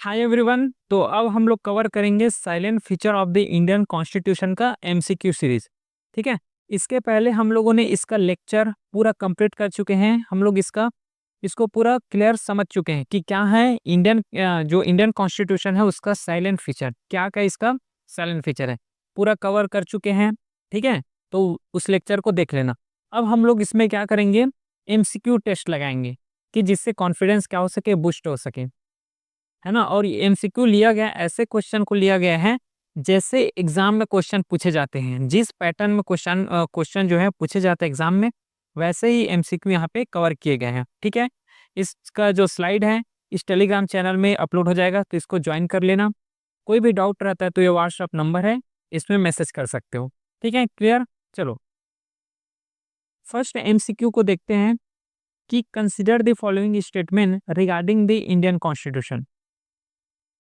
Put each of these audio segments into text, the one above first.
Hi everyone. तो अब हम लोग कवर करेंगे silent feature of the Indian constitution का एमसीक्यू सीरीज। ठीक है। इसके पहले हम लोगों ने इसका लेक्चर पूरा कंप्लीट कर चुके हैं। हम लोग इसको पूरा क्लियर समझ चुके हैं कि क्या है जो इंडियन कॉन्स्टिट्यूशन है उसका साइलेंट फीचर, क्या इसका साइलेंट फीचर है, पूरा कवर कर चुके हैं। ठीक है। तो उस लेक्चर को देख लेना। अब हम लोग इसमें क्या करेंगे, एमसीक्यू टेस्ट लगाएंगे कि जिससे कॉन्फिडेंस क्या हो सके, बूस्ट हो सके, है ना। और एमसीक्यू लिया गया, ऐसे क्वेश्चन को लिया गया है जैसे एग्जाम में क्वेश्चन पूछे जाते हैं, जिस पैटर्न में क्वेश्चन जो है पूछे जाते हैं एग्जाम में, वैसे ही एमसीक्यू यहाँ पे कवर किए गए हैं। ठीक है। इसका जो स्लाइड है इस टेलीग्राम चैनल में अपलोड हो जाएगा, तो इसको ज्वाइन कर लेना। कोई भी डाउट रहता है तो ये व्हाट्सअप नंबर है, इसमें मैसेज कर सकते हो। ठीक है, क्लियर। चलो फर्स्ट एमसीक्यू को देखते हैं कि consider the following statement regarding the Indian constitution.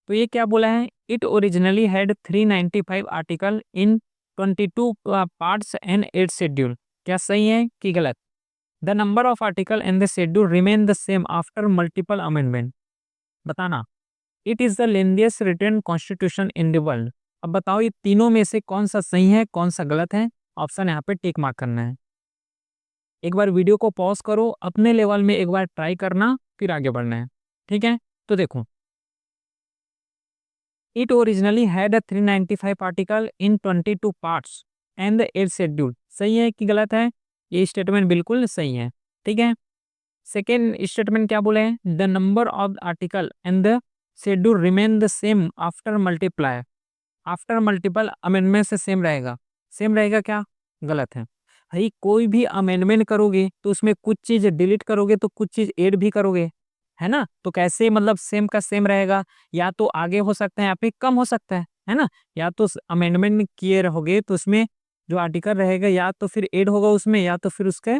तो ये क्या बोला है, it originally had 395 article in 22 parts and 8 schedule. क्या सही है कि गलत? The number of article and the schedule remain the same after multiple amendment. बताना। It is the lengthiest written constitution in the world. अब बताओ ये तीनों में से कौन सा सही है, कौन सा गलत है। ऑप्शन यहाँ पे टिक मार्क करना है। एक बार वीडियो को पॉज करो, अपने लेवल में एक बार ट्राई करना, फिर आगे बढ़ना है। ठीक है। तो देखो, It originally had a 395 article in 22 parts and the 8 schedule। सही है कि गलत है? ये स्टेटमेंट बिल्कुल सही है। ठीक है। सेकेंड स्टेटमेंट क्या बोले हैं, the number of article and the schedule remain the same after multiply. After multiple amendment से सेम रहेगा। सेम रहेगा क्या? गलत है भाई। कोई भी अमेंडमेंट करोगे तो उसमें कुछ चीज डिलीट करोगे तो कुछ चीज ऐड भी करोगे, है ना। तो कैसे मतलब सेम का सेम रहेगा? या तो आगे हो सकता है या फिर कम हो सकता है ना। या तो अमेंडमेंट किए रहोगे तो उसमें जो आर्टिकल रहेगा या तो फिर ऐड होगा उसमें, या तो फिर उसके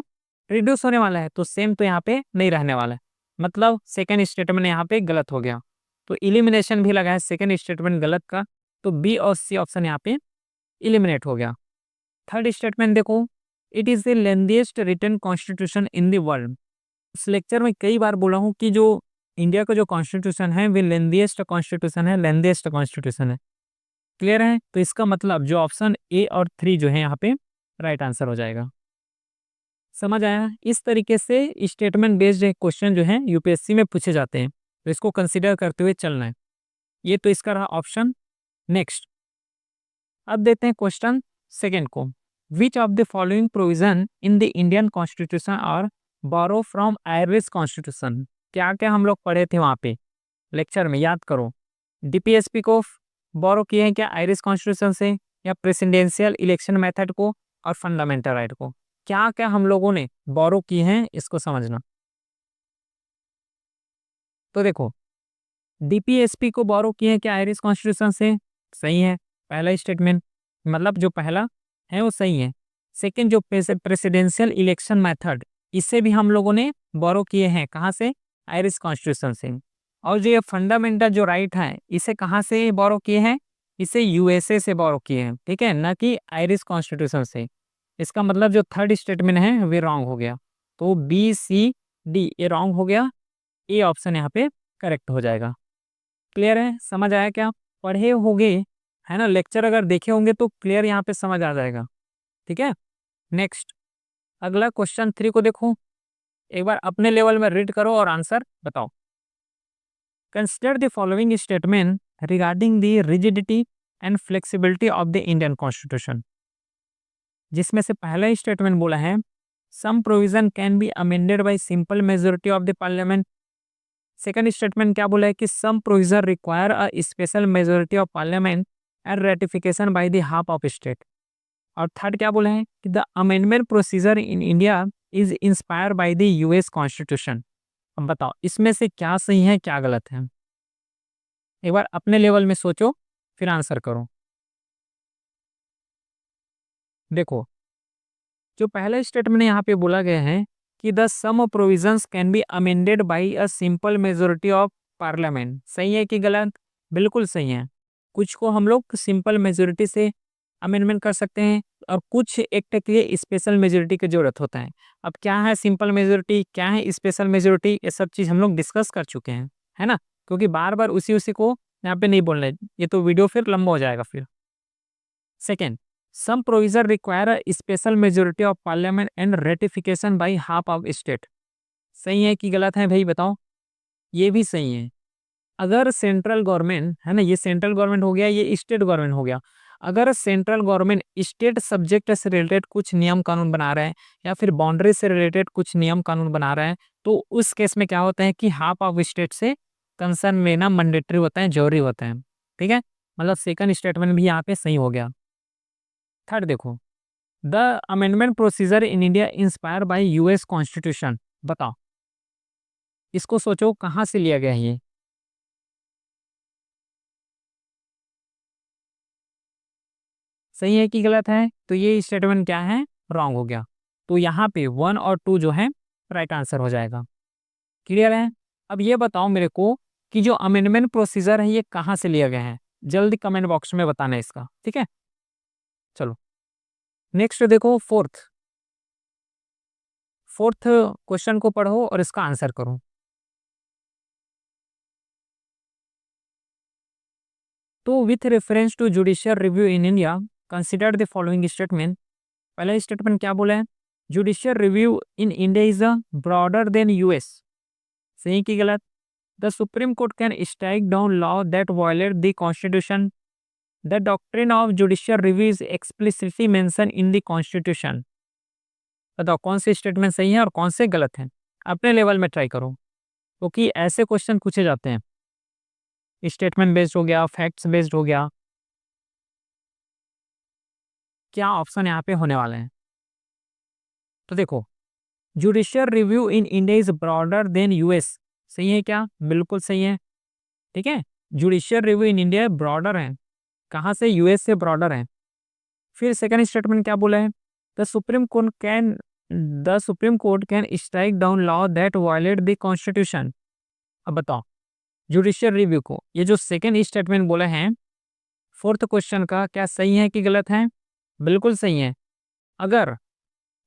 रिड्यूस होने वाला है। तो सेम तो यहाँ पे नहीं रहने वाला है। मतलब सेकेंड स्टेटमेंट यहाँ पे गलत हो गया। तो इलिमिनेशन भी लगा है सेकेंड स्टेटमेंट गलत का। तो बी और सी ऑप्शन यहाँ पे इलिमिनेट हो गया। थर्ड स्टेटमेंट देखो, it is the lengthiest written constitution in the world. इस लेक्चर में कई बार बोला हूँ कि जो इंडिया का जो कॉन्स्टिट्यूशन है वो लेंथीएस्ट कॉन्स्टिट्यूशन है, लेंथीएस्ट कॉन्स्टिट्यूशन है। क्लियर है। तो इसका मतलब जो ऑप्शन ए और 3 जो है यहाँ पे राइट आंसर हो जाएगा। समझ आया? इस तरीके से स्टेटमेंट बेस्ड क्वेश्चन जो है यूपीएससी में पूछे जाते हैं, तो इसको कंसिडर करते हुए चलना है। ये तो इसका रहा ऑप्शन। नेक्स्ट अब देते हैं क्वेश्चन सेकेंड को। विच of the following provision in the Indian constitution और बोरो फ्रॉम आयरिश कॉन्स्टिट्यूशन। क्या क्या हम लोग पढ़े थे वहाँ पे लेक्चर में, याद करो। डीपीएसपी को बोरो किए हैं क्या आयरिश कॉन्स्टिट्यूशन से, या प्रेसिडेंशियल इलेक्शन मेथड को, और फंडामेंटल राइट को। क्या क्या हम लोगों ने बोरो किए हैं इसको समझना। तो देखो, डीपीएसपी को बोरो किए हैं क्या आयरिश कॉन्स्टिट्यूशन से? सही है, पहला स्टेटमेंट, मतलब जो पहला है वो सही है। सेकंड जो प्रेसिडेंशियल इलेक्शन मेथड, इसे भी हम लोगों ने बोरो किए हैं, कहाँ से? आयरिश कॉन्स्टिट्यूशन से। और जो ये फंडामेंटल जो राइट है, इसे कहाँ से बोरो किए हैं? इसे यूएसए से बोरो किए हैं। ठीक है, ना कि आयरिश कॉन्स्टिट्यूशन से। इसका मतलब जो थर्ड स्टेटमेंट है वे रॉन्ग हो गया। तो बी सी डी ये रॉन्ग हो गया। ए ऑप्शन यहाँ पे करेक्ट हो जाएगा। क्लियर है? समझ आया क्या? पढ़े होंगे, है ना, लेक्चर अगर देखे होंगे तो क्लियर यहाँ पे समझ आ जाएगा। ठीक है। नेक्स्ट अगला क्वेश्चन 3 को देखो, एक बार अपने लेवल में रीड करो और आंसर बताओ। Consider the following statement regarding the rigidity and flexibility of the Indian constitution. जिसमें से पहला स्टेटमेंट बोला है some provision can be amended by simple majority of the parliament. Second statement क्या बोला है कि some provision require a special majority of parliament and ratification by the half of state. और थर्ड क्या बोला है कि the amendment procedure in India is inspire by the US constitution. अब बताओ इसमें से क्या सही है क्या गलत है। एक बार अपने लेवल में सोचो, फिर आंसर करो। देखो, जो पहला स्टेटमेंट यहाँ पे बोला गया है कि the some provisions can be amended by a simple majority of parliament, सही है कि गलत? बिल्कुल सही है। कुछ को हम लोग सिंपल मेजोरिटी से अमेंडमेंट कर सकते हैं, और कुछ एक्ट के लिए स्पेशल मेजोरिटी की जरूरत होता है। अब क्या है सिंपल मेजोरिटी, क्या है स्पेशल मेजोरिटी, ये सब चीज़ हम लोग डिस्कस कर चुके हैं, है ना। क्योंकि बार बार उसी उसी को यहाँ पे नहीं बोलना है, ये तो वीडियो फिर लंबा हो जाएगा फिर। Second, some provision require a special majority of parliament and ratification by half of state. सही है कि गलत है भाई बताओ? ये भी सही है। अगर सेंट्रल गवर्नमेंट है ना, ये सेंट्रल गवर्नमेंट हो गया, ये स्टेट गवर्नमेंट हो गया। अगर सेंट्रल गवर्नमेंट स्टेट सब्जेक्ट से रिलेटेड कुछ नियम कानून बना रहा है या फिर बाउंड्री से रिलेटेड कुछ नियम कानून बना रहा है, तो उस केस में क्या होता है कि हाफ ऑफ स्टेट से कंसर्न लेना मैंडेटरी होता है, जरूरी होता है। ठीक है, मतलब सेकंड स्टेटमेंट भी यहाँ पे सही हो गया। थर्ड देखो, the amendment procedure in India inspire bye US constitution. बताओ, इसको सोचो कहाँ से लिया गया है ये। सही है कि गलत है? तो ये स्टेटमेंट क्या है, रॉन्ग हो गया। तो यहाँ पे 1 और 2 जो है राइट आंसर हो जाएगा। क्लियर है? अब ये बताओ मेरे को कि जो अमेंडमेंट प्रोसीजर है ये कहाँ से लिया गया है, जल्दी कमेंट बॉक्स में बताना है इसका। ठीक है, चलो नेक्स्ट देखो, फोर्थ फोर्थ क्वेश्चन को पढ़ो और इसका आंसर करो। तो with reference to judicial review in India consider the following statement. पहला स्टेटमेंट क्या बोला है, judicial review in India is a broader than US. सही कि गलत? The Supreme Court can strike down law that violate the constitution. The doctrine of judicial review is explicitly mention in the constitution. बताओ कौन से statement सही है और कौन से गलत हैं, अपने लेवल में ट्राई करो, क्योंकि ऐसे क्वेश्चन पूछे जाते हैं। स्टेटमेंट बेस्ड हो गया, फैक्ट्स बेस्ड हो गया, क्या ऑप्शन यहाँ पे होने वाले हैं। तो देखो, judicial review in India is broader than US. सही है क्या? बिल्कुल सही है। ठीक है, judicial review in India broader है, कहाँ से? यूएस से ब्रॉडर है। फिर सेकंड स्टेटमेंट क्या बोला है, the Supreme Court can the Supreme Court can strike down law that violate the constitution. अब बताओ, जुडिशियल रिव्यू को ये जो सेकंड स्टेटमेंट बोले हैं फोर्थ क्वेश्चन का, क्या सही है कि गलत है? बिल्कुल सही है। अगर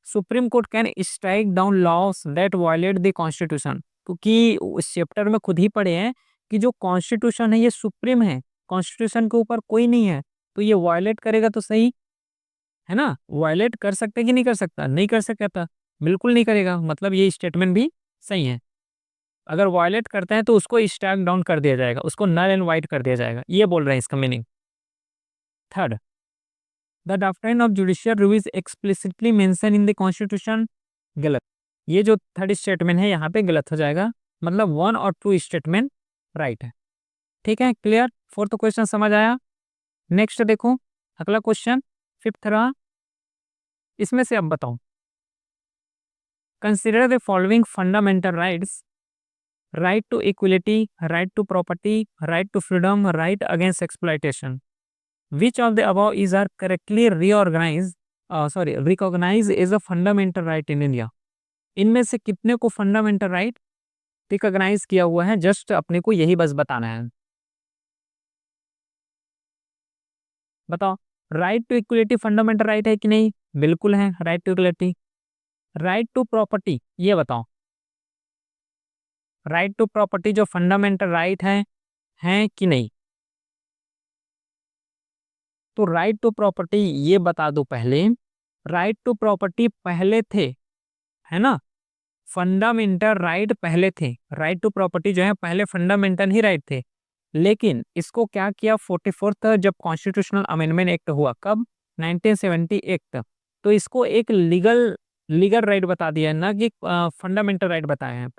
supreme Court can strike down loss that violate the constitution, क्योंकि उस चैप्टर में खुद ही पढ़े हैं कि जो कॉन्स्टिट्यूशन है ये सुप्रीम है, कॉन्स्टिट्यूशन के ऊपर कोई नहीं है, तो ये वायलेट करेगा तो सही है ना। वायलेट कर सकता है कि नहीं कर सकता? नहीं कर सकता, बिल्कुल नहीं करेगा, मतलब ये स्टेटमेंट भी सही है। अगर वायलेट करते हैं तो उसको स्ट्राइक डाउन कर दिया जाएगा, उसको नल एंड वाइट कर दिया जाएगा, ये बोल रहे हैं इसका meaning. Third, the doctrine of judicial review is explicitly mention in the constitution. गलत। ये जो थर्ड स्टेटमेंट है यहाँ पे गलत हो जाएगा, मतलब 1 और 2 स्टेटमेंट राइट है। ठीक है, क्लियर? फोर्थ क्वेश्चन समझ आया? नेक्स्ट देखो, अगला क्वेश्चन फिफ्थ रहा, इसमें से अब बताओ, consider the following fundamental rights, right to equality, right to property, right to freedom, right against exploitation. Which of the above is are correctly recognized as a fundamental right in India? इनमें से कितने को fundamental right recognise किया हुआ है, just अपने को यही बस बताना है। बताओ, right to equality fundamental right है कि नहीं? बिल्कुल है, right to equality. Right to property, ये बताओ, राइट टू प्रॉपर्टी जो फंडामेंटल राइट है कि नहीं? तो राइट टू प्रॉपर्टी ये बता दो पहले, राइट टू प्रॉपर्टी पहले थे, है ना। फंडामेंटल राइट पहले थे, राइट टू प्रॉपर्टी जो है पहले फंडामेंटल ही राइट थे, लेकिन इसको क्या किया 44th जब कॉन्स्टिट्यूशनल अमेंडमेंट एक्ट हुआ, कब? 1978 तक, तो इसको एक लीगल लीगल राइट बता दिया, ना कि फंडामेंटल राइट बताया है।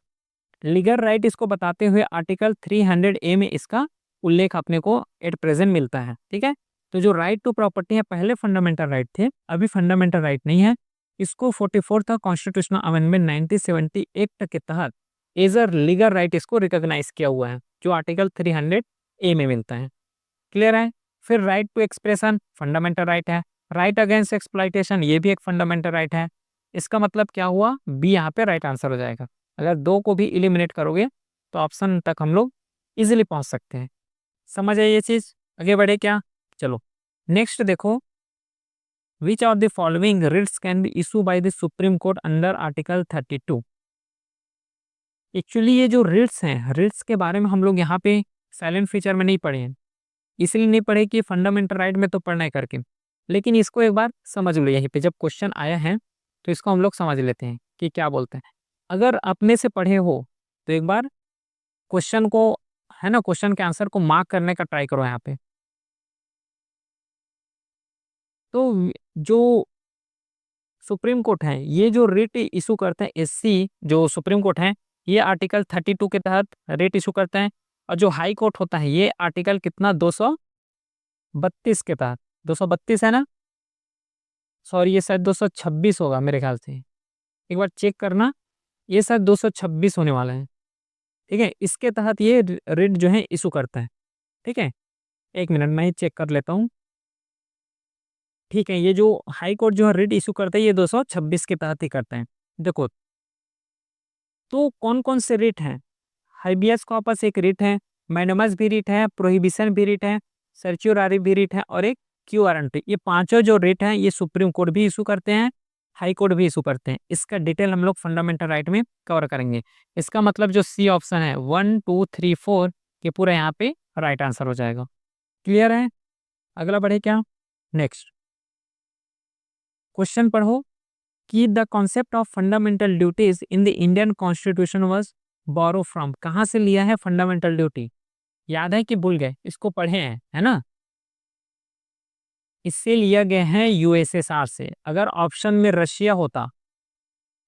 लीगल राइट इसको बताते हुए आर्टिकल 300A में इसका उल्लेख अपने को एट प्रेजेंट मिलता है। ठीक है, तो जो राइट टू प्रॉपर्टी है पहले फंडामेंटल राइट थे, अभी फंडामेंटल राइट नहीं है। इसको 44th कॉन्स्टिट्यूशनल अमेंडमेंट 1978 के तहत एज अ लीगल राइट इसको रिकॉग्नाइज किया हुआ है, जो आर्टिकल 300A में मिलता है। क्लियर है? फिर right to expression fundamental right है, राइट अगेंस्ट एक्सप्लॉइटेशन ये भी एक फंडामेंटल राइट है। इसका मतलब क्या हुआ, बी यहाँ पे राइट आंसर हो जाएगा। अगर दो को भी इलिमिनेट करोगे तो ऑप्शन तक हम लोग इजीली पहुंच सकते हैं। समझ आई ये चीज? आगे बढ़े क्या? चलो नेक्स्ट देखो, which of the following writs can be issue by the Supreme Court under article 32। Actually ये जो रिट्स हैं, रिट्स के बारे में हम लोग यहाँ पे साइलेंट फीचर में नहीं पढ़े हैं, इसलिए नहीं पढ़े कि फंडामेंटल राइट में तो पढ़ना है करके। लेकिन इसको एक बार समझ लो, यहीं पे जब क्वेश्चन आया है तो इसको हम लोग समझ लेते हैं कि क्या बोलते हैं। अगर अपने से पढ़े हो तो एक बार क्वेश्चन को, है ना, क्वेश्चन के आंसर को मार्क करने का ट्राई करो यहाँ पे। तो जो सुप्रीम कोर्ट है, ये जो रिट इशू करते हैं, एससी जो सुप्रीम कोर्ट है, ये आर्टिकल 32 के तहत रिट इशू करते हैं। और जो हाई कोर्ट होता है, ये आर्टिकल कितना, 232 के तहत, 232 है ना, सॉरी ये शायद 226 होगा मेरे ख्याल से, एक बार चेक करना, ये शायद 226 होने वाला है। ठीक है, इसके तहत ये रिट जो है इशू करता है। ठीक है, एक मिनट मैं ही चेक कर लेता हूँ। ठीक है, ये जो हाई कोर्ट जो है रिट इशू करता है, ये 226 के तहत ही करते हैं। देखो, तो कौन कौन से रिट हैं? हाइबियस कॉर्पस एक रिट है, मैंडेमस भी रिट है, प्रोहिबिशन भी रिट है, सर्च्योरारी भी रिट है, और एक क्यू वारंटी। ये पांचों जो रिट हैं, ये सुप्रीम कोर्ट भी इशू करते हैं, हाई कोर्ट भी इशू करते हैं। इसका डिटेल हम लोग फंडामेंटल राइट में कवर करेंगे। इसका मतलब जो सी ऑप्शन है 1 2 3 4 के पूरा यहाँ पे राइट आंसर हो जाएगा। क्लियर है? अगला बढ़े क्या? नेक्स्ट क्वेश्चन पढ़ो कि the concept of fundamental duties in the Indian constitution was borrow from. कहाँ से लिया है फंडामेंटल ड्यूटी? याद है कि भूल गए? इसको पढ़े हैं, है ना? इससे लिया गया है यूएसएसआर से। अगर ऑप्शन में रशिया होता,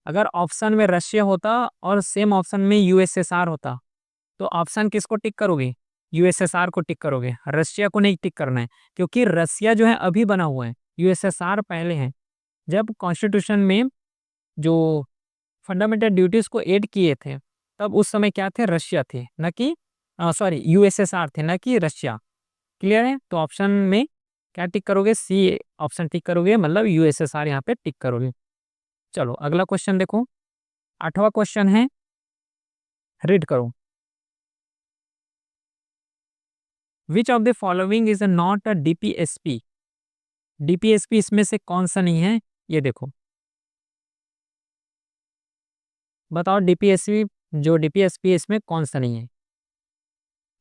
अगर ऑप्शन में रशिया होता और सेम ऑप्शन में यूएसएसआर होता, तो ऑप्शन किसको टिक करोगे? यूएसएसआर को टिक करोगे, रशिया को नहीं टिक करना है, क्योंकि रशिया जो है अभी बना हुआ है, यूएसएसआर पहले है। जब कॉन्स्टिट्यूशन में जो फंडामेंटल ड्यूटीज को ऐड किए थे, तब उस समय क्या थे? रशिया थे, न कि सॉरी यूएसएसआर थे, न कि रशिया। क्लियर है? तो ऑप्शन में क्या टिक करोगे? सी ऑप्शन टिक करोगे, मतलब यूएसएसआर यहाँ पे टिक करोगे। चलो अगला क्वेश्चन देखो, 8वां क्वेश्चन है, रीड करो। विच of the following is not a DPSP? DPSP इसमें से कौन सा नहीं है? ये देखो, बताओ डीपीएसपी, जो डीपीएसपी है इसमें कौन सा नहीं है?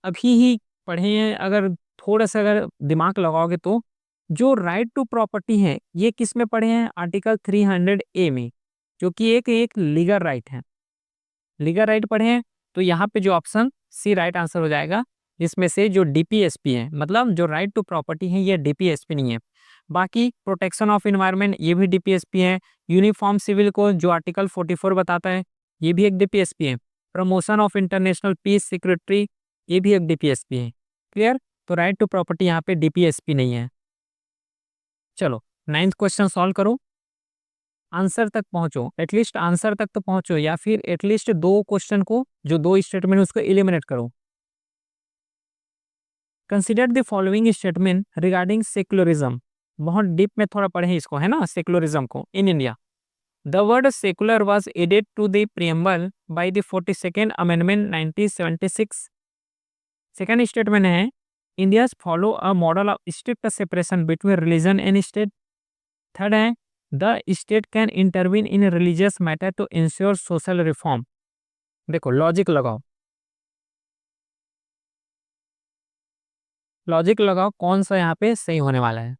अभी ही पढ़े हैं, अगर थोड़ा सा अगर दिमाग लगाओगे तो जो राइट टू प्रॉपर्टी है, ये किस में पढ़े हैं? आर्टिकल 300 ए में, जो कि एक एक लीगल राइट है। लीगल राइट पढ़े हैं, तो यहाँ पे जो ऑप्शन सी राइट आंसर हो जाएगा। इसमें से जो डीपीएसपी है, मतलब जो राइट टू प्रॉपर्टी है, ये डीपीएसपी नहीं है। बाकी प्रोटेक्शन ऑफ एनवायरनमेंट, ये भी डीपीएसपी है। यूनिफॉर्म सिविल कोड जो आर्टिकल 44 बताता है, ये भी एक डीपीएसपी है। Promotion of international piece security, ये भी एक डीपीएसपी है। क्लियर? तो राइट टू प्रॉपर्टी यहाँ पे डीपीएसपी नहीं है। चलो 9th क्वेश्चन सॉल्व करो, आंसर तक पहुंचो, एटलीस्ट आंसर तक तो पहुंचो, या फिर एटलीस्ट दो क्वेश्चन को, जो दो स्टेटमेंट उसको एलिमिनेट करो। Consider the following statement regarding secularism. बहुत डीप में थोड़ा पढ़े इसको, है ना, सेक्युलरिज्म को in India. The word secular was added to the preamble by the 42nd Amendment 1976। Second statement है, India follow a model of strict separation between religion and state. Third है, the state can intervene in religious matter to ensure social reform. देखो logic लगाओ, logic लगाओ कौन सा यहाँ पे सही होने वाला है।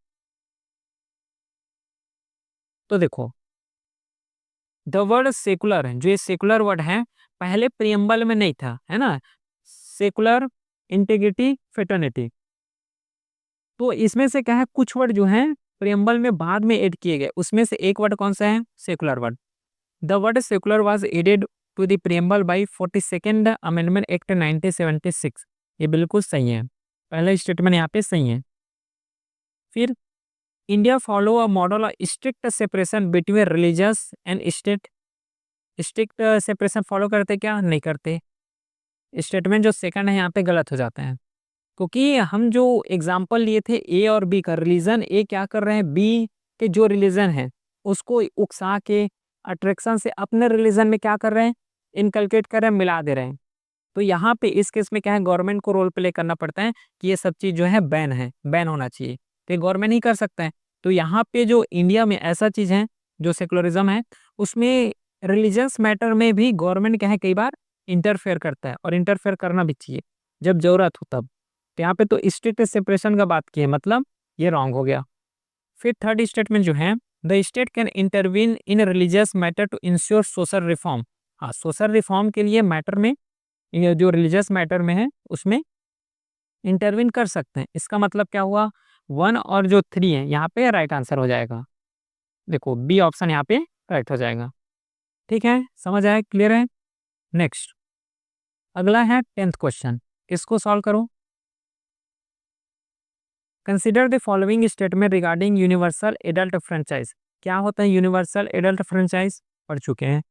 तो देखो, द वर्ड सेकुलर है, जो ये सेकुलर वर्ड है, पहले प्रियम्बल में नहीं था, है ना, सेकुलर, इंटीग्रिटी, फेटर्निटी। तो इसमें से क्या है, कुछ वर्ड जो है प्रियम्बल में बाद में ऐड किए गए, उसमें से एक वर्ड कौन सा है? Secular word. The word secular was added to the preamble by 42nd amendment act 1976। ये बिल्कुल सही है, पहला स्टेटमेंट यहाँ पे सही है। फिर India follow a model of strict separation between religious and state. Strict separation follow करते क्या? नहीं करते। स्टेटमेंट जो सेकंड है यहाँ पे गलत हो जाता है, क्योंकि हम जो एग्जाम्पल लिए थे ए और बी का, रिलीजन ए क्या कर रहे हैं, बी के जो रिलीजन है उसको उकसा के अट्रैक्शन से अपने रिलीजन में क्या कर रहे हैं, इनकलकेट कर रहे हैं, मिला दे रहे हैं। तो यहाँ पे इस केस में क्या है, गवर्नमेंट को रोल प्ले करना पड़ता है कि ये सब चीज़ जो है बैन है, बैन होना चाहिए, तो गवर्नमेंट ही कर सकता है। तो यहाँ पे जो इंडिया में ऐसा चीज़ है, जो सेकुलरिज्म है, उसमें रिलीजियस मैटर में भी गवर्नमेंट क्या है, कई बार इंटरफेयर करता है, और इंटरफेयर करना भी चाहिए जब जरूरत हो तब। तो यहाँ पे तो स्टेट सेपरेशन का बात की है, मतलब ये रॉन्ग हो गया। फिर थर्ड स्टेटमेंट जो है, the state can intervene in religious matter to ensure social reform. हाँ, सोशल रिफॉर्म के लिए मैटर में, ये जो रिलीजियस मैटर में है उसमें इंटरवीन कर सकते हैं। इसका मतलब क्या हुआ, 1 और जो 3 है यहाँ पे राइट आंसर हो जाएगा। देखो बी ऑप्शन यहाँ पे राइट हो जाएगा। ठीक है, समझ आया, क्लियर है। नेक्स्ट अगला है 10th क्वेश्चन, इसको सॉल्व करो। Consider the following statement regarding universal adult franchise. क्या होता है यूनिवर्सल एडल्ट फ्रेंचाइज, पढ़ चुके हैं।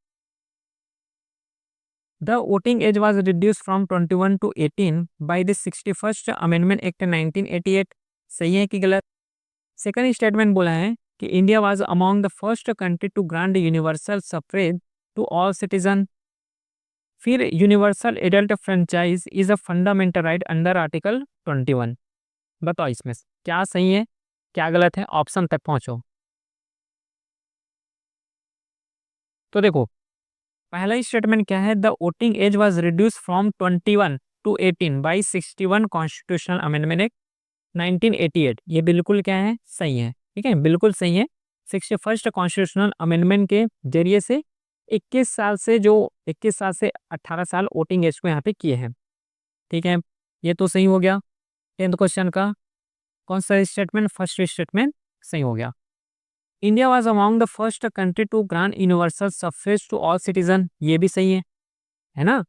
The voting age was reduce from 21 to 18 by the 61st amendment act 1988। सही है कि गलत। सेकंड स्टेटमेंट बोला है कि India was among the first country to grant universal suffrage to all citizen. फिर universal adult franchise is a fundamental right under article 21। बताओ इसमें से क्या सही है क्या गलत है, ऑप्शन तक पहुंचो। तो देखो पहला स्टेटमेंट क्या है, the voting age was reduce from 21 to 18 by 61 constitutional amendment act 1988। ये बिल्कुल क्या है, सही है। ठीक है, बिल्कुल सही है। 61st कॉन्स्टिट्यूशनल अमेंडमेंट के जरिए से 21 साल से 18 साल वोटिंग एज को यहाँ पे किए हैं। ठीक है, ये तो सही हो गया। 10th क्वेश्चन का कौन सा स्टेटमेंट, फर्स्ट स्टेटमेंट सही हो गया। India was among the first country to grant universal suffrage to all citizen, ये भी सही है ना।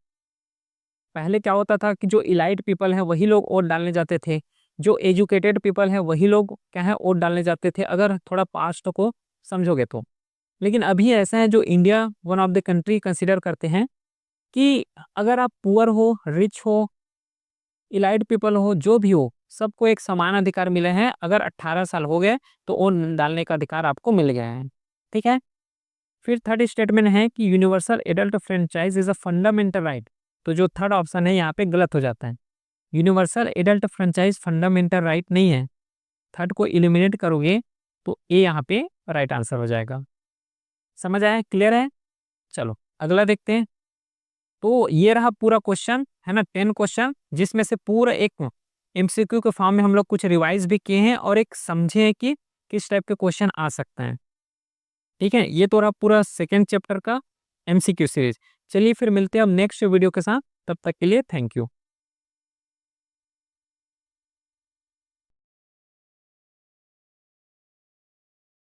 पहले क्या होता था कि जो इलाइट पीपल है वही लोग वोट डालने जाते थे, जो एजुकेटेड पीपल है वही लोग क्या है वोट डालने जाते थे, अगर थोड़ा पास्ट को समझोगे तो। लेकिन अभी ऐसा है, जो India one of the country consider करते हैं कि अगर आप पुअर हो, रिच हो, इलाइट पीपल हो, जो भी हो, सबको एक समान अधिकार मिले हैं। अगर 18 साल हो गए तो वोट डालने का अधिकार आपको मिल गया है। ठीक है। फिर थर्ड स्टेटमेंट है कि universal adult franchise is a fundamental right. तो जो थर्ड ऑप्शन है यहाँ पे गलत हो जाता है। Universal adult franchise fundamental right नहीं है। थर्ड को इलिमिनेट करोगे तो ए यहाँ पे राइट आंसर हो जाएगा। समझ आया, क्लियर है। चलो अगला देखते हैं। तो ये रहा पूरा क्वेश्चन, है ना, 10 क्वेश्चन, जिसमें से पूरा एक एमसीक्यू के फॉर्म में हम लोग कुछ रिवाइज भी किए हैं और एक समझे हैं कि किस टाइप के क्वेश्चन आ सकते हैं। ठीक है, ये तो रहा पूरा सेकेंड चैप्टर का एमसीक्यू सीरीज। चलिए फिर मिलते हैं अब नेक्स्ट वीडियो के साथ, तब तक के लिए थैंक यू।